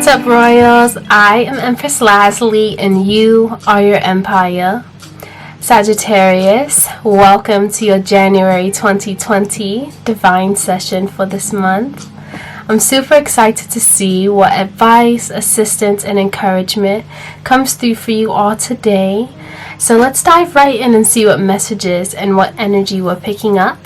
What's up, Royals? I am Empress Lazuli, and you are your empire. Sagittarius, welcome to your January 2020 divine session for this month. I'm super excited to see what advice, assistance, and encouragement comes through for you all today. So let's dive right in and see what messages and what energy we're picking up.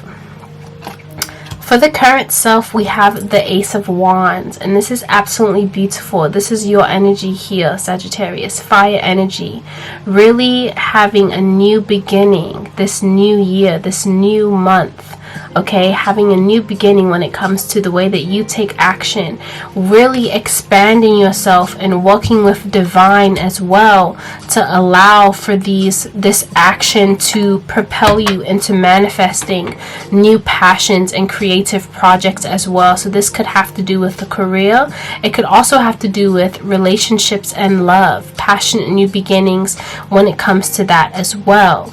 For the current self, we have the Ace of Wands, and this is absolutely beautiful. This is your energy here, Sagittarius, fire energy, really having a new beginning, this new year, this new month. Okay, having a new beginning when it comes to the way that you take action, really expanding yourself and working with divine as well to allow for this action to propel you into manifesting new passions and creative projects as well. So this could have to do with the career. It could also have to do with relationships and love, passionate new beginnings when it comes to that as well.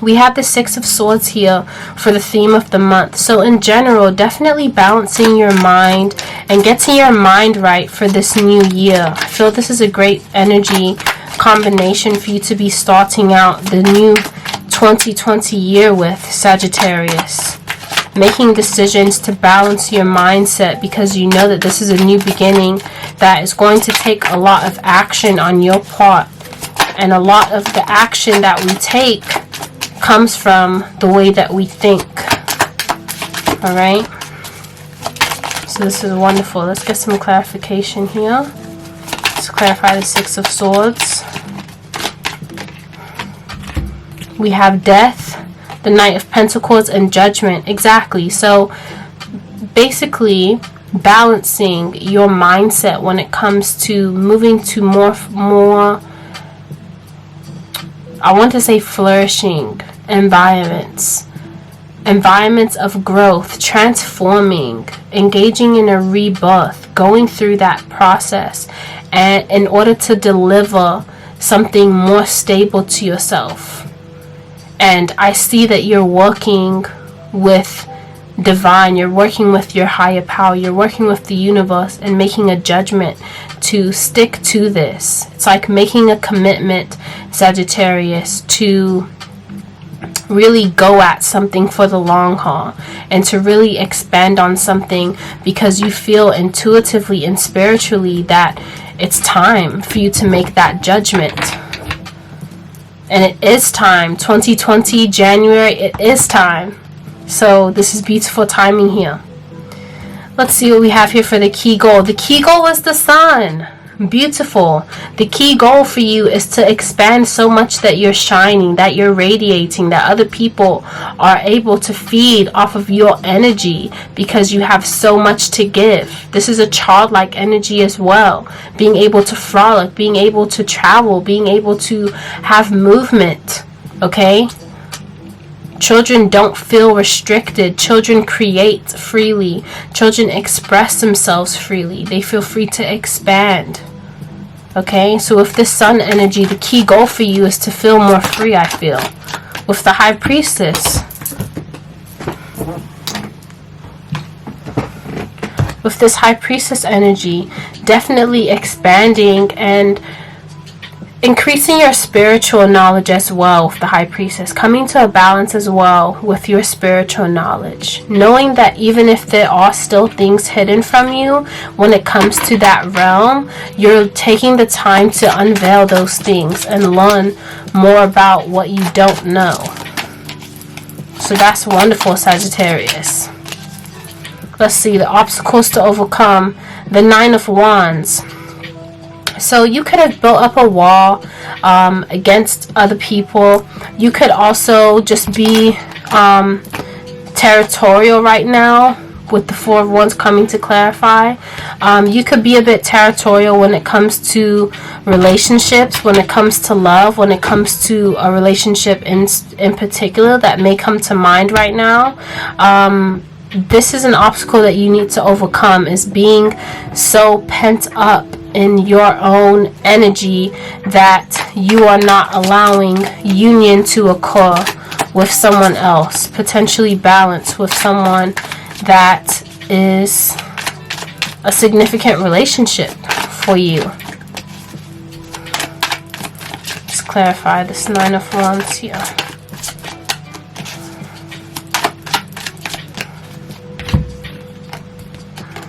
We have the Six of Swords here for the theme of the month. So in general, definitely balancing your mind and getting your mind right for this new year. I feel this is a great energy combination for you to be starting out the new 2020 year with, Sagittarius. Making decisions to balance your mindset because you know that this is a new beginning that is going to take a lot of action on your part. And a lot of the action that we take comes from the way that we think. Alright, so this is wonderful. Let's get some clarification here. Let's clarify the Six of Swords. We have Death, the Knight of Pentacles, and Judgment. Exactly. So basically balancing your mindset when it comes to moving to more I want to say flourishing environments of growth, transforming, engaging in a rebirth, going through that process, and in order to deliver something more stable to yourself. And I see that you're working with divine, you're working with your higher power, you're working with the universe and making a judgment to stick to this. It's like making a commitment, Sagittarius, to really go at something for the long haul and to really expand on something because you feel intuitively and spiritually that it's time for you to make that judgment. And it is time. 2020 January, it is time. So this is beautiful timing here. Let's see what we have here for the key goal. The key goal is the sun. Beautiful. The key goal for you is to expand so much that you're shining, that you're radiating, that other people are able to feed off of your energy because you have so much to give. This is a childlike energy as well. Being able to frolic, being able to travel, being able to have movement. Okay? Children don't feel restricted. Children create freely. Children express themselves freely. They feel free to expand. Okay, so with this sun energy, the key goal for you is to feel more free, I feel. With the High Priestess. With this High Priestess energy, definitely expanding and increasing your spiritual knowledge as well with the High Priestess. Coming to a balance as well with your spiritual knowledge. Knowing that even if there are still things hidden from you when it comes to that realm, you're taking the time to unveil those things and learn more about what you don't know. So that's wonderful, Sagittarius. Let's see, the obstacles to overcome. The Nine of Wands. So you could have built up a wall against other people. You could also just be territorial right now with the Four of Wands coming to clarify. You could be a bit territorial when it comes to relationships, when it comes to love, when it comes to a relationship in particular that may come to mind right now. This is an obstacle that you need to overcome, is being so pent up in your own energy that you are not allowing union to occur with someone else, potentially balance with someone that is a significant relationship for you. Let's clarify this 9 of Wands here.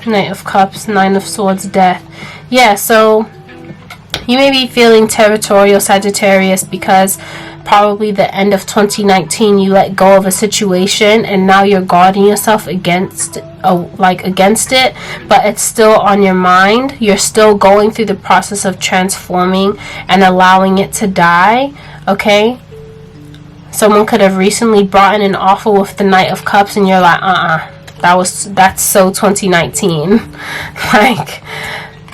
Knight of Cups, 9 of Swords, Death. Yeah, so you may be feeling territorial, Sagittarius, because probably the end of 2019 you let go of a situation and now you're guarding yourself against it, but it's still on your mind. You're still going through the process of transforming and allowing it to die. Okay, someone could have recently brought in an offer with the Knight of Cups and you're like, that's so 2019.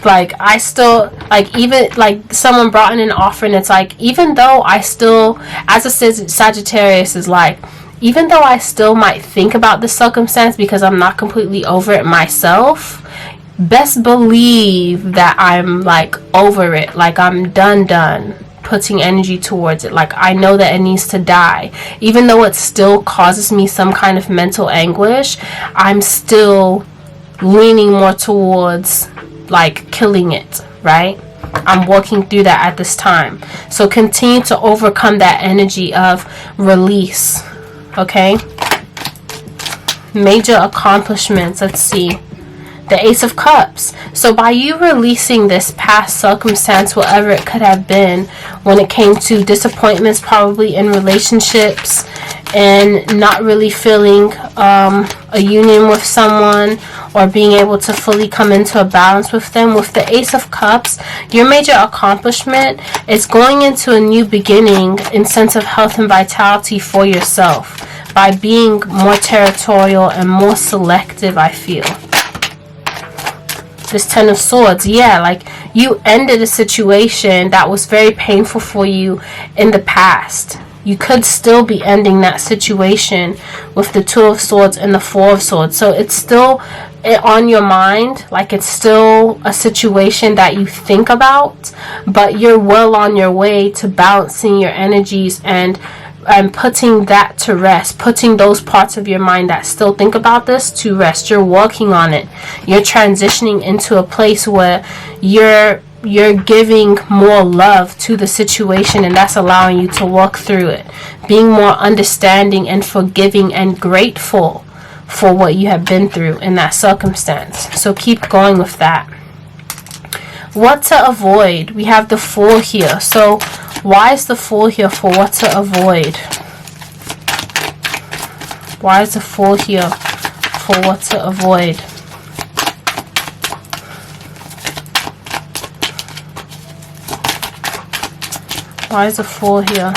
like I still, like, even like someone brought in an offer and it's like, even though I still, as a Sagittarius, is like, even though I still might think about the circumstance because I'm not completely over it myself, best believe that I'm like over it, like I'm done putting energy towards it. Like I know that it needs to die. Even though it still causes me some kind of mental anguish, I'm still leaning more towards like killing it, right? I'm working through that at this time. So continue to overcome that energy of release. Okay, major accomplishments. Let's see, the Ace of Cups. So by you releasing this past circumstance, whatever it could have been, when it came to disappointments probably in relationships and not really feeling a union with someone or being able to fully come into a balance with them, with the Ace of Cups, your major accomplishment is going into a new beginning in sense of health and vitality for yourself by being more territorial and more selective, I feel. This 10 of Swords, yeah, like you ended a situation that was very painful for you in the past. You could still be ending that situation with the 2 of Swords and the 4 of Swords. So it's still on your mind, like it's still a situation that you think about, but you're well on your way to balancing your energies and putting that to rest, putting those parts of your mind that still think about this to rest. You're working on it. You're transitioning into a place where you're giving more love to the situation, and that's allowing you to walk through it, being more understanding and forgiving and grateful for what you have been through in that circumstance. So keep going with that. What to avoid? We have the Fool here. So why is the Fool here for what to avoid? Why is the Fool here for what to avoid? Why is the Fool here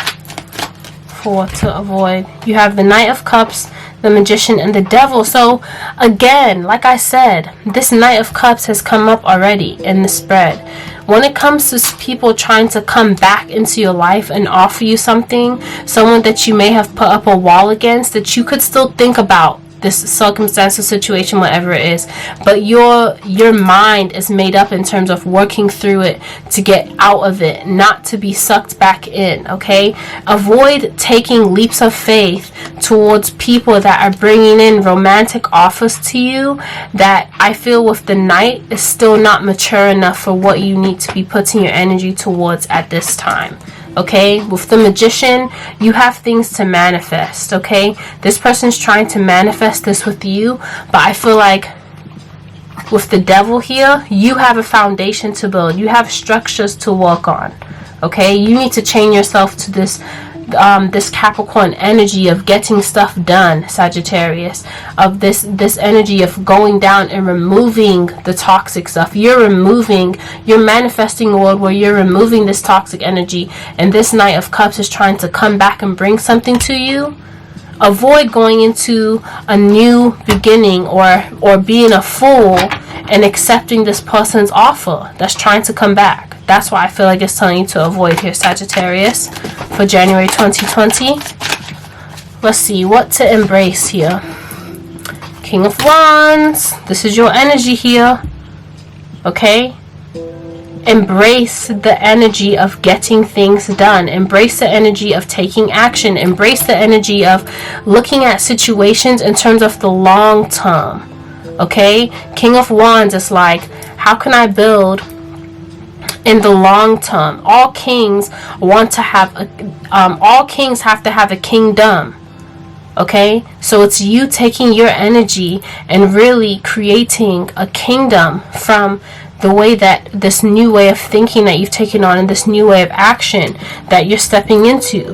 for what to avoid? You have the Knight of Cups, the Magician, and the Devil. So again, like I said, this Knight of Cups has come up already in the spread. When it comes to people trying to come back into your life and offer you something, someone that you may have put up a wall against, that you could still think about this circumstance or situation, whatever it is, but your mind is made up in terms of working through it to get out of it, not to be sucked back in. Okay, avoid taking leaps of faith towards people that are bringing in romantic offers to you that I feel with the Knight is still not mature enough for what you need to be putting your energy towards at this time. Okay, with the Magician, you have things to manifest. Okay, this person's trying to manifest this with you, but I feel like with the Devil here, you have a foundation to build. You have structures to work on. Okay, you need to chain yourself to this Capricorn energy of getting stuff done, Sagittarius, of this energy of going down and removing the toxic stuff. You're manifesting a world where you're removing this toxic energy, and this Knight of Cups is trying to come back and bring something to you. Avoid going into a new beginning or being a fool and accepting this person's offer that's trying to come back. That's why I feel like it's telling you to avoid here, Sagittarius, for January 2020. Let's see, what to embrace here. King of Wands. This is your energy here. Okay? Embrace the energy of getting things done. Embrace the energy of taking action. Embrace the energy of looking at situations in terms of the long term. Okay? King of Wands is like, how can I build in the long term. All kings want to have all kings have to have a kingdom. Okay, so it's you taking your energy and really creating a kingdom from the way that this new way of thinking that you've taken on, and this new way of action that you're stepping into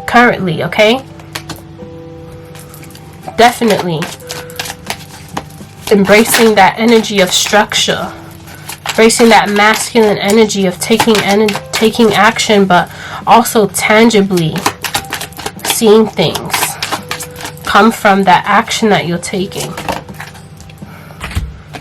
currently. Okay, definitely embracing that energy of structure, embracing that masculine energy of taking action, but also tangibly seeing things come from that action that you're taking.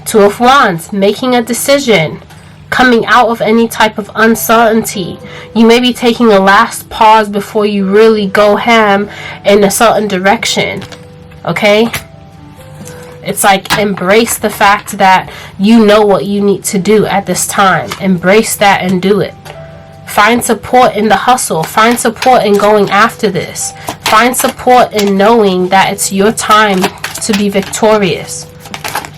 Two of Wands, making a decision, coming out of any type of uncertainty. You may be taking a last pause before you really go ham in a certain direction. Okay? It's like, embrace the fact that you know what you need to do at this time. Embrace that and do it. Find support in the hustle. Find support in going after this. Find support in knowing that it's your time to be victorious.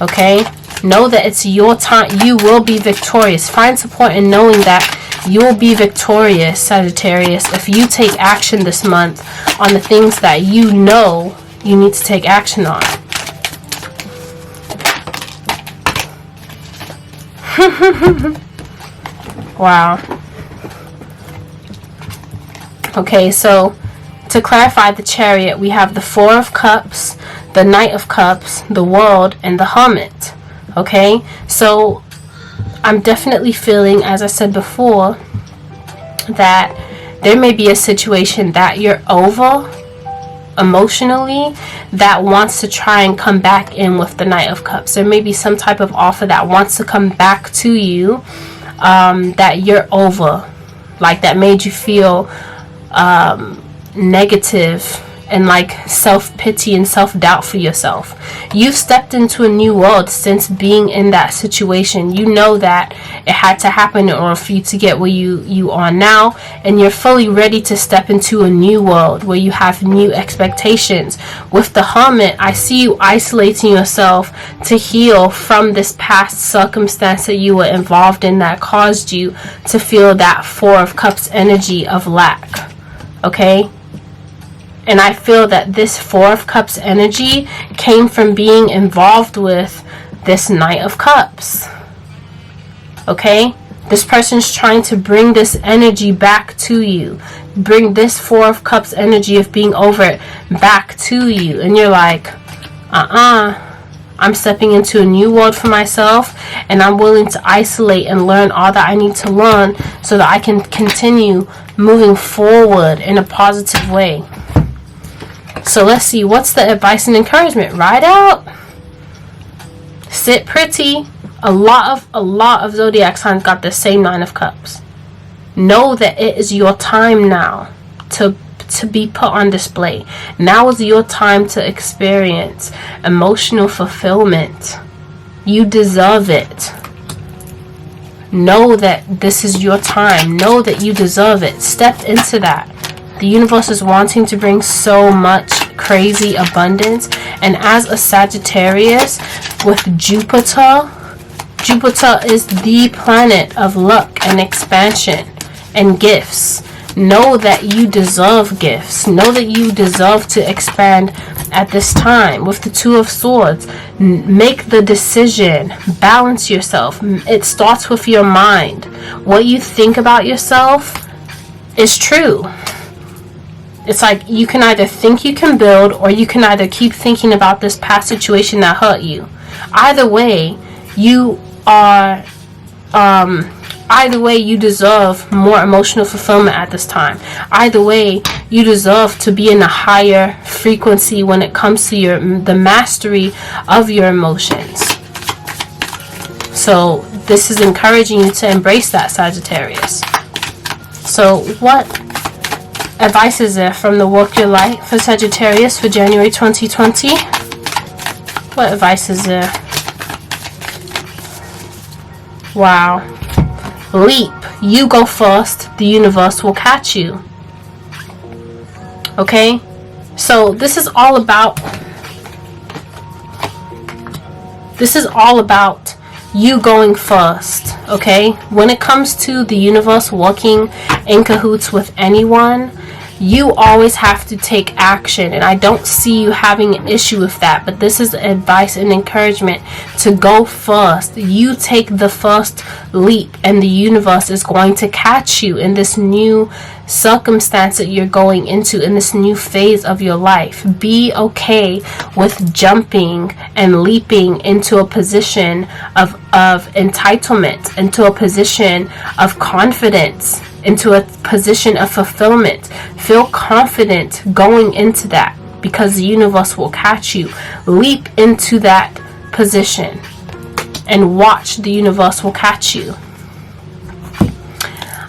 Okay? Know that it's your time. You will be victorious. Find support in knowing that you will be victorious, Sagittarius, if you take action this month on the things that you know you need to take action on. Wow. Okay, so to clarify the Chariot, we have the Four of Cups, the Knight of Cups, the World, and the Hermit. Okay, so I'm definitely feeling, as I said before, that there may be a situation that you're over emotionally that wants to try and come back in with the Knight of Cups. There may be some type of offer that wants to come back to you that you're over, like that made you feel negative and like self-pity and self-doubt for yourself. You've stepped into a new world since being in that situation. You know that it had to happen in order for you to get where you are now, and you're fully ready to step into a new world where you have new expectations. With the Hermit, I see you isolating yourself to heal from this past circumstance that you were involved in that caused you to feel that Four of Cups energy of lack. Okay? And I feel that this Four of Cups energy came from being involved with this Knight of Cups. Okay? This person's trying to bring this energy back to you. Bring this Four of Cups energy of being over it back to you. And you're like, I'm stepping into a new world for myself, and I'm willing to isolate and learn all that I need to learn so that I can continue moving forward in a positive way. So let's see, what's the advice and encouragement? Ride out. Sit pretty. A lot of zodiac signs got the same Nine of Cups. Know that it is your time now to be put on display. Now is your time to experience emotional fulfillment. You deserve it. Know that this is your time. Know that you deserve it. Step into that. The universe is wanting to bring so much crazy abundance. And as a Sagittarius with Jupiter is the planet of luck and expansion and gifts. Know that you deserve gifts. Know that you deserve to expand at this time. With the Two of Swords, make the decision. Balance yourself. It starts with your mind. What you think about yourself is true. It's like you can either think you can build, or you can either keep thinking about this past situation that hurt you. Either way, you are either way, you deserve more emotional fulfillment at this time. Either way, you deserve to be in a higher frequency when it comes to the mastery of your emotions. So this is encouraging you to embrace that, Sagittarius. So what advice is there from the Walk Your Light for Sagittarius for January 2020? What advice is there? Wow. Leap. You go first. The universe will catch you. Okay? So this is all about you going first, okay? When it comes to the universe working in cahoots with anyone, you always have to take action, and I don't see you having an issue with that. But this is advice and encouragement to go first. You take the first leap, and the universe is going to catch you in this new circumstance that you're going into, in this new phase of your life. Be okay with jumping and leaping into a position of entitlement, into a position of confidence, into a position of fulfillment. Feel confident going into that, because the universe will catch you. Leap into that position and watch the universe will catch you.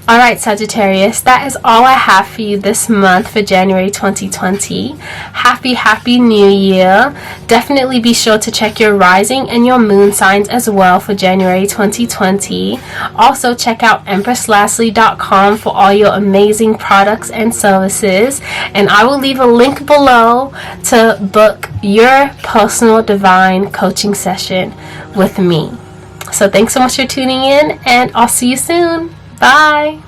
Alright, Sagittarius, that is all I have for you this month for January 2020. Happy New Year. Definitely be sure to check your rising and your moon signs as well for January 2020. Also, check out EmpressLazuli.com for all your amazing products and services. And I will leave a link below to book your personal divine coaching session with me. So thanks so much for tuning in, and I'll see you soon. Bye.